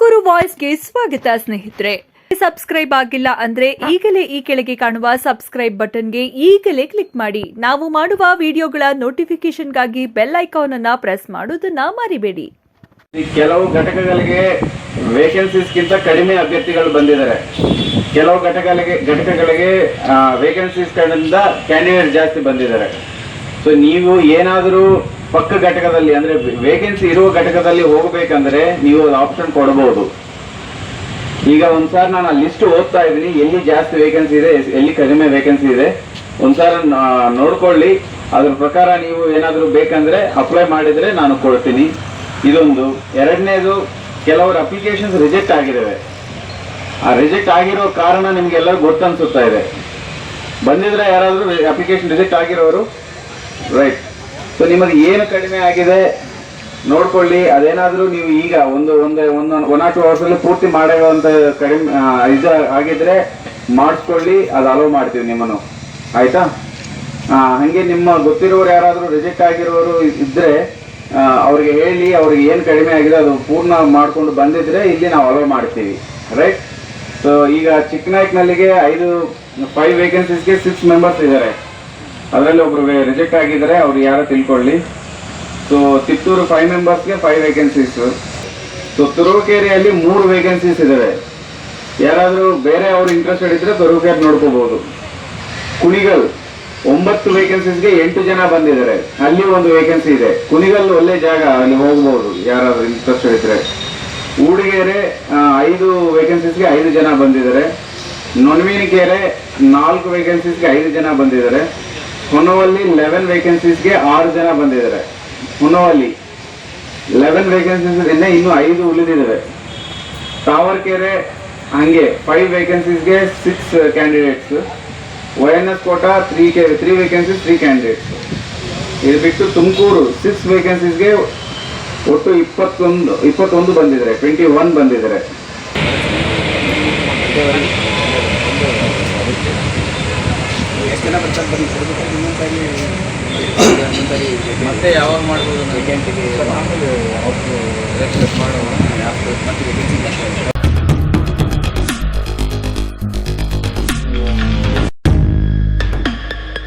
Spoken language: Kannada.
ತುಮಕೂರು ವಾಯ್ಸ್ಗೆ ಸ್ವಾಗತ ಸ್ನೇಹಿತರೆ. ಸಬ್ಸ್ಕ್ರೈಬ್ ಆಗಿಲ್ಲ ಅಂದ್ರೆ ಈಗಲೇ ಈ ಕೆಳಗೆ ಕಾಣುವ ಸಬ್ಸ್ಕ್ರೈಬ್ ಬಟನ್ಗೆ ಈಗಲೇ ಕ್ಲಿಕ್ ಮಾಡಿ. ನಾವು ಮಾಡುವ ವಿಡಿಯೋಗಳ ನೋಟಿಫಿಕೇಶನ್ಗಾಗಿ ಬೆಲ್ ಐಕಾನ್ ಅನ್ನ ಪ್ರೆಸ್ ಮಾಡೋದನ್ನ ಮರಿಬೇಡಿ. ಕೆಲವು ಘಟಕಗಳಿಗೆ ವೇಕೆನ್ಸೀಸ್ಗಿಂತ ಕಡಿಮೆ ಅಭ್ಯರ್ಥಿಗಳು ಬಂದಿದ್ದಾರೆ. ಕೆಲವು ಘಟಕಗಳಿಗೆ ವೇಕೆನ್ಸೀಸ್ ಕಡೆಯಿಂದ ಕ್ಯಾಂಡಿಡೇಟ್ ಜಾಸ್ತಿ ಬಂದಿದ್ದಾರೆ. ಸೊ ನೀವು ಏನಾದರೂ ಪಕ್ಕ ಘಟಕದಲ್ಲಿ ಅಂದರೆ ವೇಕೆನ್ಸಿ ಇರುವ ಘಟಕದಲ್ಲಿ ಹೋಗಬೇಕಂದ್ರೆ ನೀವು ಆಪ್ಷನ್ ಕೊಡಬಹುದು. ಈಗ ಒಂದ್ಸಾರಿ ನಾನು ಆ ಲಿಸ್ಟ್ ಓದ್ತಾ ಇದ್ದೀನಿ, ಎಲ್ಲಿ ಜಾಸ್ತಿ ವೇಕೆನ್ಸಿ ಇದೆ, ಎಲ್ಲಿ ಕಡಿಮೆ ವೇಕೆನ್ಸಿ ಇದೆ ಒಂದ್ಸಾರಿ ನೋಡ್ಕೊಳ್ಳಿ. ಅದ್ರ ಪ್ರಕಾರ ನೀವು ಏನಾದರೂ ಬೇಕಂದ್ರೆ ಅಪ್ಲೈ ಮಾಡಿದರೆ ನಾನು ಕೊಡ್ತೀನಿ. ಇದೊಂದು. ಎರಡನೇದು, ಕೆಲವರು ಅಪ್ಲಿಕೇಶನ್ಸ್ ರಿಜೆಕ್ಟ್ ಆಗಿದ್ದಾವೆ. ಆ ರಿಜೆಕ್ಟ್ ಆಗಿರೋ ಕಾರಣ ನಿಮಗೆಲ್ಲರೂ ಗೊತ್ತನ್ಸುತ್ತಾ ಇದೆ. ಬಂದಿದ್ರೆ ಯಾರಾದರೂ ಅಪ್ಲಿಕೇಶನ್ ರಿಜೆಕ್ಟ್ ಆಗಿರೋರು? ರೈಟ್. ಸೊ ನಿಮಗೆ ಏನು ಕಡಿಮೆ ಆಗಿದೆ ನೋಡ್ಕೊಳ್ಳಿ. ಅದೇನಾದರೂ ನೀವು ಈಗ ಒಂದು 1 or 2 ಅವರ್ಸಲ್ಲಿ ಪೂರ್ತಿ ಮಾಡಿರುವಂಥ ಕಡಿಮೆ ಇದು ಆಗಿದ್ರೆ ಮಾಡಿಸ್ಕೊಳ್ಳಿ, ಅದು ಅಲೋ ಮಾಡ್ತೀವಿ ನಿಮ್ಮನ್ನು. ಆಯಿತಾ? ಹಾಗೆ ನಿಮ್ಮ ಗೊತ್ತಿರೋರು ಯಾರಾದರೂ ರಿಜೆಕ್ಟ್ ಆಗಿರೋರು ಇದ್ದರೆ ಅವ್ರಿಗೆ ಹೇಳಿ, ಅವ್ರಿಗೆ ಏನು ಕಡಿಮೆ ಆಗಿದೆ ಅದು ಪೂರ್ಣ ಮಾಡಿಕೊಂಡು ಬಂದಿದ್ರೆ ಇಲ್ಲಿ ನಾವು ಅಲೋ ಮಾಡ್ತೀವಿ. ರೈಟ್. ಸೊ ಈಗ ಚಿಕ್ಕನಾಯ್ಕನಲ್ಲಿಗೆ 5 ವೇಕೆನ್ಸೀಸ್ಗೆ 6 ಮೆಂಬರ್ಸ್ ಇದ್ದಾರೆ. ಅದರಲ್ಲಿ ಒಬ್ರು ರಿಜೆಕ್ಟ್ ಆಗಿದ್ದಾರೆ, ಅವ್ರು ಯಾರೋ ತಿಳ್ಕೊಳ್ಳಿ. ಸೊ ತಿಪ್ಟೂರು 5 ಮೆಂಬರ್ಸ್ಗೆ 5 ವೇಕೆನ್ಸೀಸು. ಸೊ ತುರುವೇಕೆರೆಯಲ್ಲಿ 3 ವೇಕೆನ್ಸೀಸ್ ಇದ್ದಾವೆ. ಯಾರಾದರೂ ಬೇರೆ ಅವರು ಇಂಟ್ರೆಸ್ಟೆಡ್ ಇದ್ದರೆ ತುರುವೇಕೆರೆ ನೋಡ್ಕೋಬಹುದು. ಕುಣಿಗಲ್ 9 ವೇಕೆನ್ಸೀಸ್ಗೆ 8 ಜನ ಬಂದಿದ್ದಾರೆ. ಅಲ್ಲಿ 1 ವೇಕೆನ್ಸಿ ಇದೆ. ಕುಣಿಗಲ್ ಒಳ್ಳೆ ಜಾಗ, ಅಲ್ಲಿ ಹೋಗ್ಬೋದು ಯಾರಾದರೂ ಇಂಟ್ರೆಸ್ಟೆಡ್ ಇದ್ದರೆ. ಊಡಿಗೆರೆ 5 ವೇಕೆನ್ಸೀಸ್ಗೆ 5 ಜನ ಬಂದಿದ್ದಾರೆ. ನೊಣವಿನಕೆರೆ 4 ವೇಕೆನ್ಸೀಸ್ಗೆ 5 ಜನ ಬಂದಿದ್ದಾರೆ. ಹೊನ್ನವಲ್ಲಿ 11 ವೇಕೆನ್ಸೀಸ್ಗೆ 6 ಜನ ಬಂದಿದ್ದಾರೆ. ಹೊನ್ನವಲ್ಲಿ 11 ವೇಕೆನ್ಸೀಸ್ ಇಂದ ಇನ್ನೂ 5 ಉಳಿದಿದ್ದಾವೆ. ತಾವರ್ಕೆರೆ ಹಂಗೆ 5 ವೇಕೆನ್ಸೀಸ್ಗೆ 6 ಕ್ಯಾಂಡಿಡೇಟ್ಸ್. ONS ಕೋಟ 3 ವೇಕೆನ್ಸೀಸ್ 3 ಕ್ಯಾಂಡಿಡೇಟ್ಸ್. ಇದು ಬಿಟ್ಟು ತುಮಕೂರು 6 ವೇಕೆನ್ಸೀಸ್ಗೆ ಒಟ್ಟು 21 ಬಂದಿದ್ದಾರೆ. 21 ಬಂದಿದ್ದಾರೆ. ಮತ್ತೆ ಯಾವಾಗ ಮಾಡ್ಬೋದು? ವೀಕೆಂಡಿಗೆ ಮಾಡುವ